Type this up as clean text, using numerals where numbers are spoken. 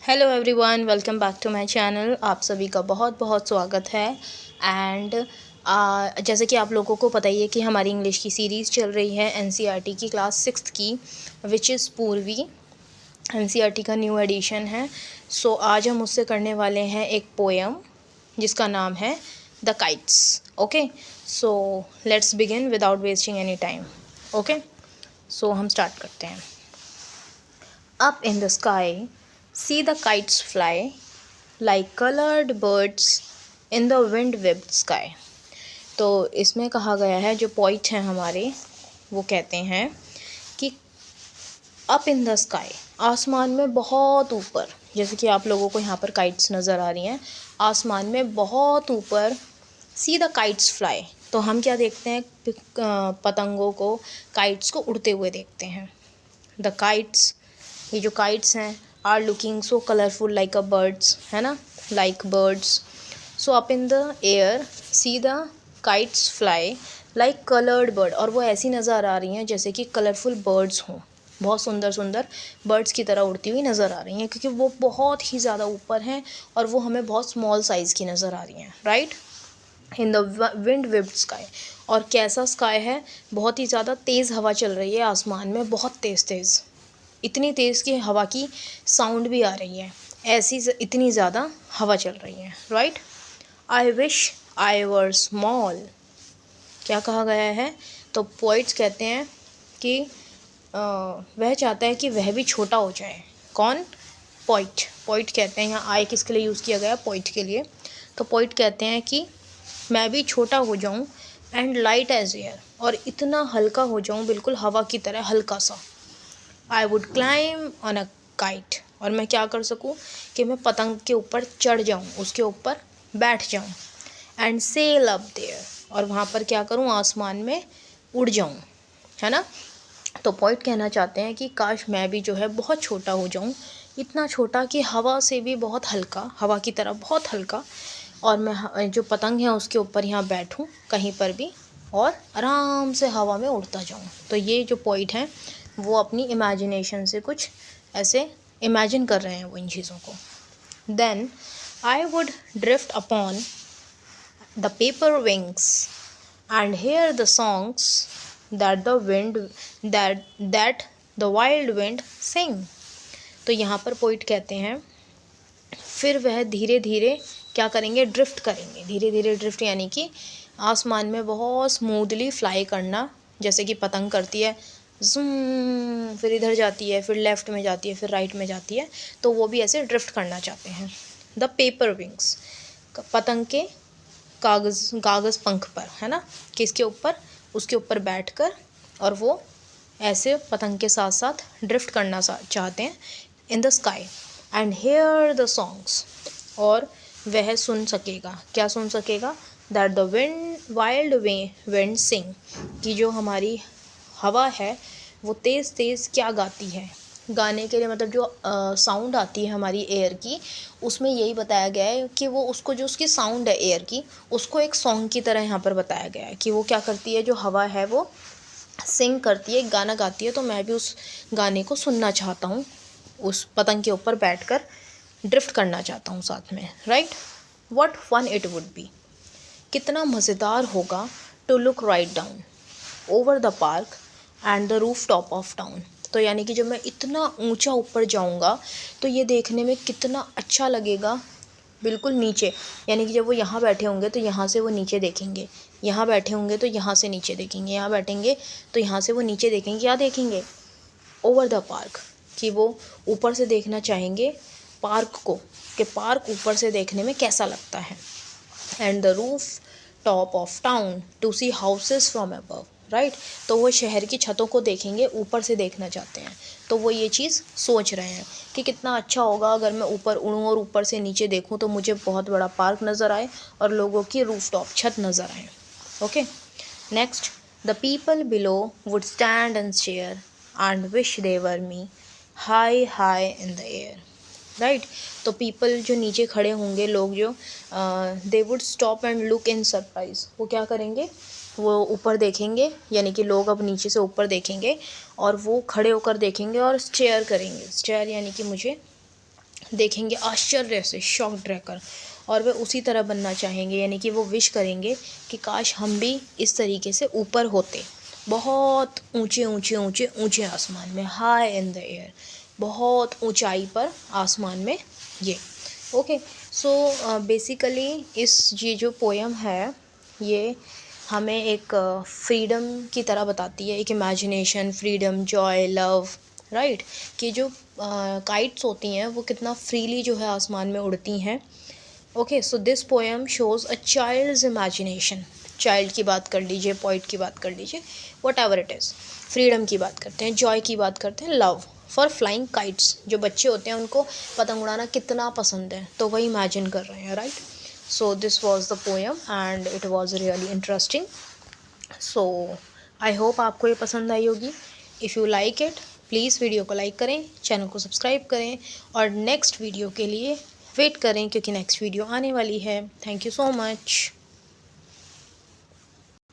Hello everyone, welcome back to my channel. आप सभी का बहुत बहुत स्वागत है। एंड जैसे कि आप लोगों को पता ही है कि हमारी इंग्लिश की सीरीज़ चल रही है एनसीईआरटी की क्लास 6th की, विच इज़ पूर्वी। एनसीईआरटी का न्यू एडिशन है। सो आज हम उससे करने वाले हैं एक पोएम जिसका नाम है the kites. Okay, so let's begin without wasting any time. Okay, so हम स्टार्ट करते हैं। Up in the sky, see the kites fly like colored birds in the wind-whipped sky। तो इसमें कहा गया है, जो पोइट हैं हमारे वो कहते हैं कि अप इन द स्काई, आसमान में बहुत ऊपर, जैसे कि आप लोगों को यहाँ पर काइट्स नज़र आ रही हैं आसमान में बहुत ऊपर। सी द काइट्स फ्लाई, तो हम क्या देखते हैं, पतंगों को, काइट्स को उड़ते हुए देखते हैं। द काइट्स, ये जो काइट्स हैं, are looking so colourful like a birds, है ना, like birds. So up in the air see the kites fly like coloured bird, और वो ऐसी नज़र आ रही हैं जैसे कि कलरफुल बर्ड्स हों, बहुत सुंदर सुंदर बर्ड्स की तरह उड़ती हुई नज़र आ रही हैं, क्योंकि वो बहुत ही ज़्यादा ऊपर हैं और वो हमें बहुत स्मॉल साइज़ की नज़र आ रही हैं, right. In the wind whipped sky, और कैसा स्काई है, बहुत ही ज़्यादा तेज़ हवा चल रही है आसमान में, बहुत तेज़ तेज़, इतनी तेज़ कि हवा की साउंड भी आ रही है, ऐसी इतनी ज़्यादा हवा चल रही है, right. I wish I were small, क्या कहा गया है, तो पोइट्स कहते हैं कि वह चाहता है कि वह भी छोटा हो जाए। कौन? पोइट। पोइट कहते हैं, यहाँ आई किसके लिए यूज़ किया गया? पोइट के लिए। तो पोइट कहते हैं कि मैं भी छोटा हो जाऊँ, एंड लाइट एज एयर, और इतना हल्का हो जाऊँ, बिल्कुल हवा की तरह हल्का सा। I would climb on a kite, और मैं क्या कर सकूँ कि मैं पतंग के ऊपर चढ़ जाऊँ, उसके ऊपर बैठ जाऊँ। एंड सेल अप देयर, और वहाँ पर क्या करूँ, आसमान में उड़ जाऊँ, है ना। तो पॉइंट कहना चाहते हैं कि काश मैं भी जो है बहुत छोटा हो जाऊँ, इतना छोटा कि हवा से भी बहुत हल्का, हवा की तरह बहुत हल्का, और मैं जो पतंग है उसके ऊपर यहाँ बैठूँ कहीं पर भी, और आराम से हवा में उड़ता जाऊँ। तो ये जो पॉइंट है वो अपनी इमेजिनेशन से कुछ ऐसे इमेजिन कर रहे हैं वो इन चीज़ों को। Then I would drift upon the paper wings and hear the songs that the wind that the wild wind sing। तो यहाँ पर पोइट कहते हैं फिर वह धीरे धीरे क्या करेंगे, ड्रिफ्ट करेंगे, धीरे धीरे ड्रिफ्ट यानी कि आसमान में बहुत स्मूथली फ्लाई करना, जैसे कि पतंग करती है, जूम, फिर इधर जाती है, फिर लेफ़्ट में जाती है, फिर राइट में जाती है, तो वो भी ऐसे ड्रिफ्ट करना चाहते हैं। द पेपर विंग्स, पतंग के कागज़ पंख पर, है ना, किसके ऊपर, उसके ऊपर बैठकर, और वो ऐसे पतंग के साथ साथ ड्रिफ्ट करना चाहते हैं in the sky. And hear the songs, और वह सुन सकेगा, क्या सुन सकेगा, that the wild wind sing, कि जो हमारी हवा है वो तेज़ तेज़ क्या गाती है। गाने के लिए मतलब जो साउंड आती है हमारी एयर की, उसमें यही बताया गया है कि वो उसको, जो उसकी साउंड है एयर की, उसको एक सॉन्ग की तरह यहाँ पर बताया गया है कि वो क्या करती है, जो हवा है वो सिंग करती है, गाना गाती है। तो मैं भी उस गाने को सुनना चाहता हूँ, उस पतंग के ऊपर बैठकर ड्रिफ्ट करना चाहता हूँ साथ में, right. What fun it would be, कितना मज़ेदार होगा, to look right down over the park and the roof top of town. तो यानी कि जब मैं इतना ऊंचा ऊपर जाऊंगा तो ये देखने में कितना अच्छा लगेगा, बिल्कुल नीचे, यानी कि जब वो यहाँ बैठे होंगे तो यहाँ से वो नीचे देखेंगे, यहाँ बैठे होंगे तो यहाँ से नीचे देखेंगे, यहाँ बैठेंगे तो यहाँ से वो नीचे देखेंगे, क्या देखेंगे, ओवर द पार्क, कि वो ऊपर से देखना चाहेंगे पार्क को, कि पार्क ऊपर से देखने में कैसा लगता है। And the roof top of town to see houses from above, right. तो वो शहर की छतों को देखेंगे, ऊपर से देखना चाहते हैं। तो वो ये चीज़ सोच रहे हैं कि कितना अच्छा होगा अगर मैं ऊपर उड़ूँ और ऊपर से नीचे देखूँ तो मुझे बहुत बड़ा पार्क नज़र आए और लोगों की रूफ टॉप छत नज़र आए। Okay, next, the people below would stand and stare and wish they were me high high in the air, right. तो पीपल, जो नीचे खड़े होंगे लोग, जो they would stop and look in surprise, वो क्या करेंगे, वो ऊपर देखेंगे, यानी कि लोग अब नीचे से ऊपर देखेंगे और वो खड़े होकर देखेंगे और स्टेयर करेंगे। स्टेयर यानी कि मुझे देखेंगे आश्चर्य से, शॉक्ड रहकर, और वे उसी तरह बनना चाहेंगे, यानी कि वो विश करेंगे कि काश हम भी इस तरीके से ऊपर होते, बहुत ऊंचे ऊंचे ऊंचे ऊंचे आसमान में, हाई इन द एयर, बहुत ऊंचाई पर आसमान में ये। ओके, सो बेसिकली ये जो पोयम है ये हमें एक फ्रीडम की तरह बताती है, एक imagination, freedom, Joy, love, right, कि जो काइट्स होती हैं वो कितना फ्रीली जो है आसमान में उड़ती हैं। Okay, so this poem shows a child's imagination. Child की बात कर लीजिए, पोइट की बात कर लीजिए, whatever it is. Freedom की बात करते हैं, जॉय की बात करते हैं, लव फॉर फ्लाइंग काइट्स। जो बच्चे होते हैं उनको पतंग उड़ाना कितना पसंद है, तो वही इमेजिन कर रहे हैं, right. So this was the poem and it was really interesting. So I hope आपको ये पसंद आई होगी। If you like it, please video को लाइक करें, चैनल को सब्सक्राइब करें, और नेक्स्ट वीडियो के लिए वेट करें क्योंकि नेक्स्ट वीडियो आने वाली है। Thank you so much.